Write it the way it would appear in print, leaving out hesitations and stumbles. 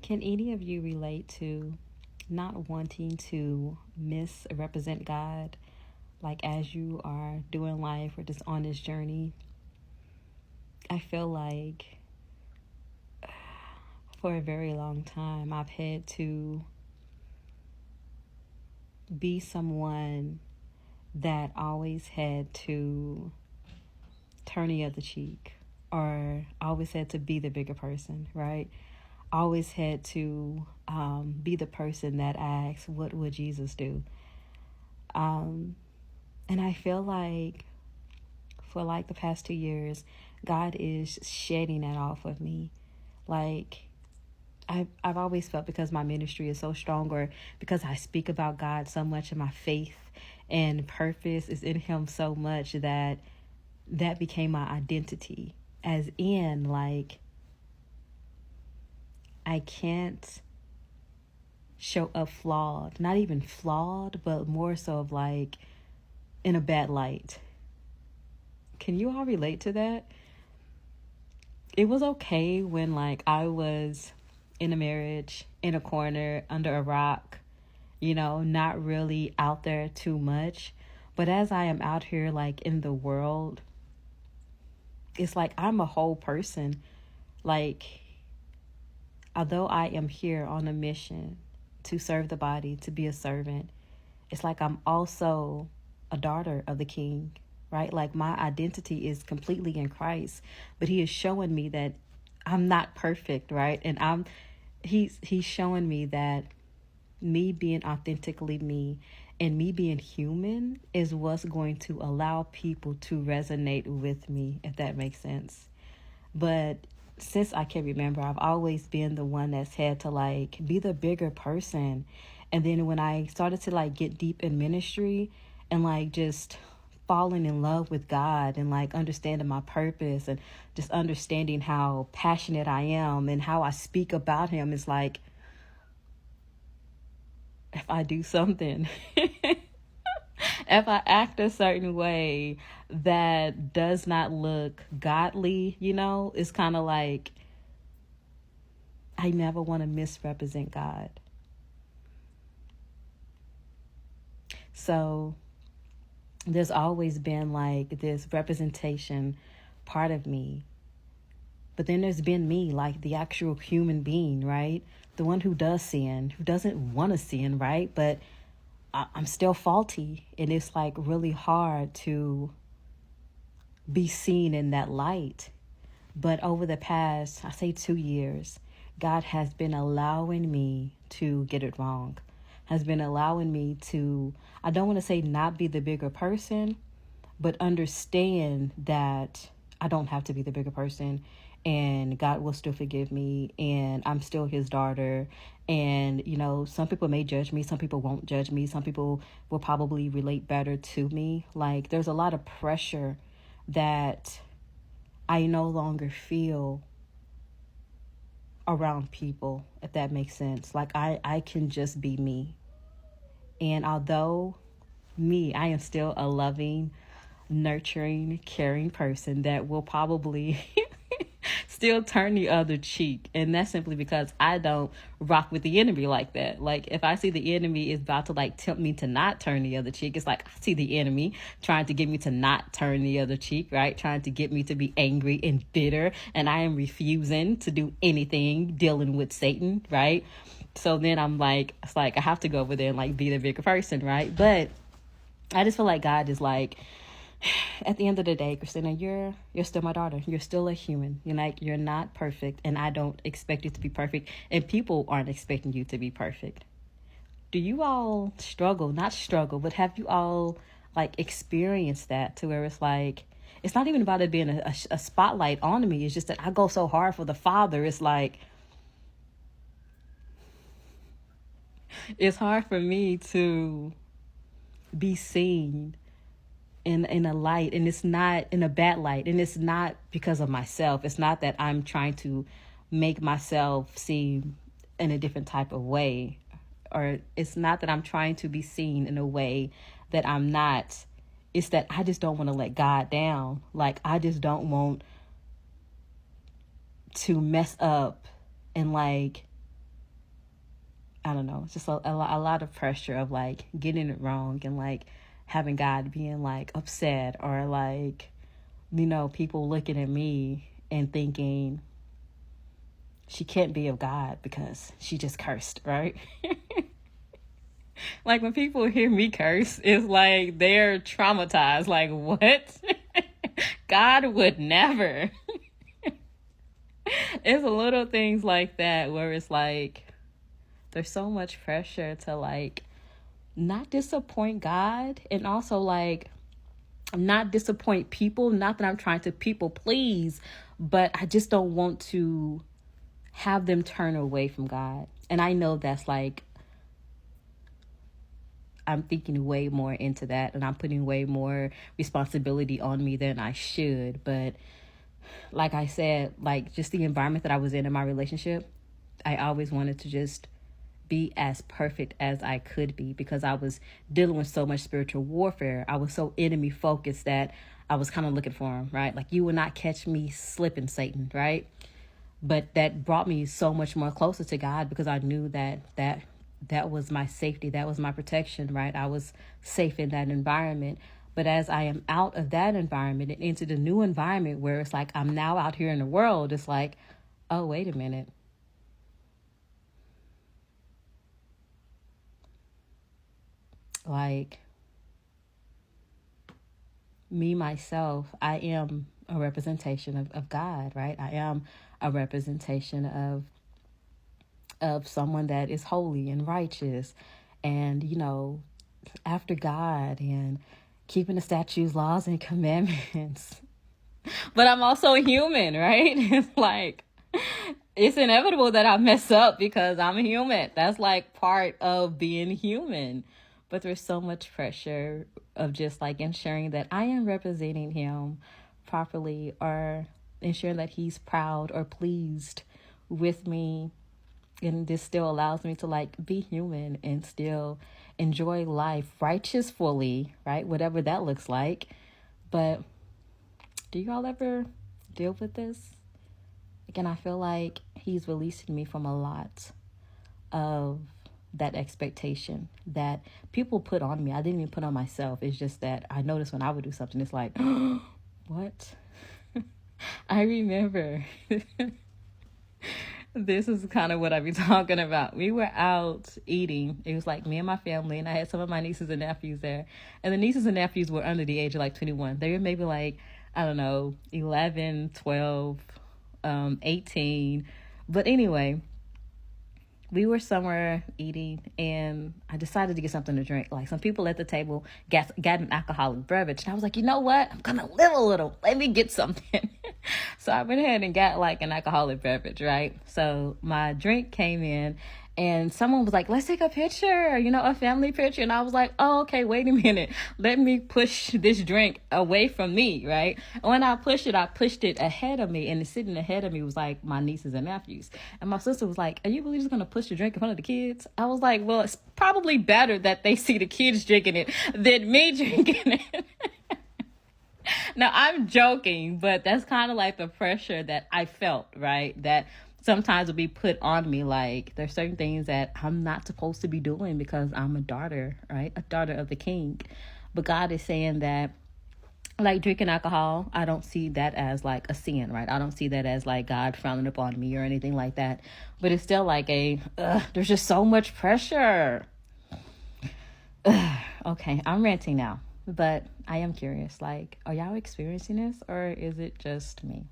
Can any of you relate to not wanting to misrepresent God, like as you are doing life or just on this journey? I feel like for a very long time I've had to be someone that always had to turn the other cheek, or always had to be the bigger person, right? Always had to be the person that asks, what would Jesus do? And I feel like for like the past 2 years, God is shedding that off of me. Like, I've always felt, because my ministry is so strong, or because I speak about God so much, and my faith and purpose is in Him so much, that became my identity. As in, like, I can't show up flawed. Not even flawed, but more so of like in a bad light. Can you all relate to that? It was okay when like I was in a marriage, in a corner, under a rock, not really out there too much. But as I am out here, like in the world, it's like I'm a whole person. Like, although I am here on a mission to serve the body, to be a servant, it's like I'm also a daughter of the King, right? Like, my identity is completely in Christ, but He is showing me that I'm not perfect, right? And he's showing me that me being authentically me and me being human is what's going to allow people to resonate with me, if that makes sense. But since I can remember, I've always been the one that's had to like be the bigger person. And then when I started to like get deep in ministry and like just falling in love with God and like understanding my purpose and just understanding how passionate I am and how I speak about Him, is like, if I do something, if I act a certain way that does not look godly, it's kind of like I never want to misrepresent God. So there's always been like this representation part of me. But then there's been me, like the actual human being, right? The one who does sin, who doesn't want to sin, right? But I'm still faulty. And it's like really hard to be seen in that light. But over the past, I say 2 years, God has been allowing me to get it wrong. Has been allowing me to, I don't want to say not be the bigger person, but understand that I don't have to be the bigger person, and God will still forgive me, and I'm still His daughter. And, some people may judge me, some people won't judge me, some people will probably relate better to me. Like, there's a lot of pressure that I no longer feel around people, if that makes sense. Like, I can just be me. And although I am still a loving, nurturing, caring person that will probably still turn the other cheek. And that's simply because I don't rock with the enemy like that. Like, if I see the enemy is about to like tempt me to not turn the other cheek, it's like I see the enemy trying to get me to not turn the other cheek, right? Trying to get me to be angry and bitter. And I am refusing to do anything dealing with Satan, right? So then I'm like, it's like I have to go over there and like be the bigger person, right? But I just feel like God is like, at the end of the day, Christina, you're still my daughter. You're still a human. You're not perfect, and I don't expect you to be perfect, and people aren't expecting you to be perfect. Do you all not struggle, but have you all like experienced that, to where it's like, it's not even about it being a spotlight on me. It's just that I go so hard for the Father. It's like, it's hard for me to be seen in a light, and it's not in a bad light, and it's not because of myself. It's not that I'm trying to make myself seem in a different type of way, or it's not that I'm trying to be seen in a way that I'm not. It's that I just don't want to let God down. Like, I just don't want to mess up and like I don't know, it's just a lot of pressure of like getting it wrong and like having God being like upset or like, people looking at me and thinking she can't be of God because she just cursed, right? Like when people hear me curse, it's like they're traumatized. Like, what? God would never. It's little things like that where it's like there's so much pressure to like not disappoint God and also like not disappoint people. Not that I'm trying to people please, but I just don't want to have them turn away from God. And I know that's like, I'm thinking way more into that and I'm putting way more responsibility on me than I should. But like I said, like just the environment that I was in my relationship, I always wanted to just be as perfect as I could be because I was dealing with so much spiritual warfare. I was so enemy focused that I was kind of looking for him, right? Like, you will not catch me slipping, Satan, right? But that brought me so much more closer to God because I knew that was my safety. That was my protection, right? I was safe in that environment. But as I am out of that environment and into the new environment where it's like I'm now out here in the world, it's like, oh, wait a minute. Like, me, myself, I am a representation of God, right? I am a representation of someone that is holy and righteous and, after God and keeping the statutes, laws, and commandments. But I'm also a human, right? It's like, it's inevitable that I mess up because I'm a human. That's like part of being human. But there's so much pressure of just like ensuring that I am representing him properly or ensuring that he's proud or pleased with me. And this still allows me to like be human and still enjoy life righteously, right? Whatever that looks like. But do you all ever deal with this? Again, I feel like he's releasing me from a lot of that expectation that people put on me. I didn't even put on myself. It's just that I noticed when I would do something, it's like, what? I remember. This is kind of what I be talking about. We were out eating. It was like me and my family, and I had some of my nieces and nephews there. And the nieces and nephews were under the age of like 21. They were maybe like, I don't know, 11, 12, 18. But anyway, we were somewhere eating, and I decided to get something to drink. Like, some people at the table got an alcoholic beverage. And I was like, you know what? I'm going to live a little. Let me get something. So I went ahead and got like an alcoholic beverage, right? So my drink came in, and someone was like, let's take a picture, a family picture. And I was like, oh, okay, wait a minute. Let me push this drink away from me, right? And when I pushed it ahead of me, and sitting ahead of me was like my nieces and nephews. And my sister was like, are you really just going to push your drink in front of the kids? I was like, well, it's probably better that they see the kids drinking it than me drinking it. Now, I'm joking, but that's kind of like the pressure that I felt, right? That sometimes will be put on me. Like, there's certain things that I'm not supposed to be doing because I'm a daughter, right? A daughter of the king. But God is saying that, like, drinking alcohol, I don't see that as like a sin, right? I don't see that as like God frowning upon me or anything like that. But it's still like there's just so much pressure. Okay, I'm ranting now. But I am curious, like, are y'all experiencing this, or is it just me?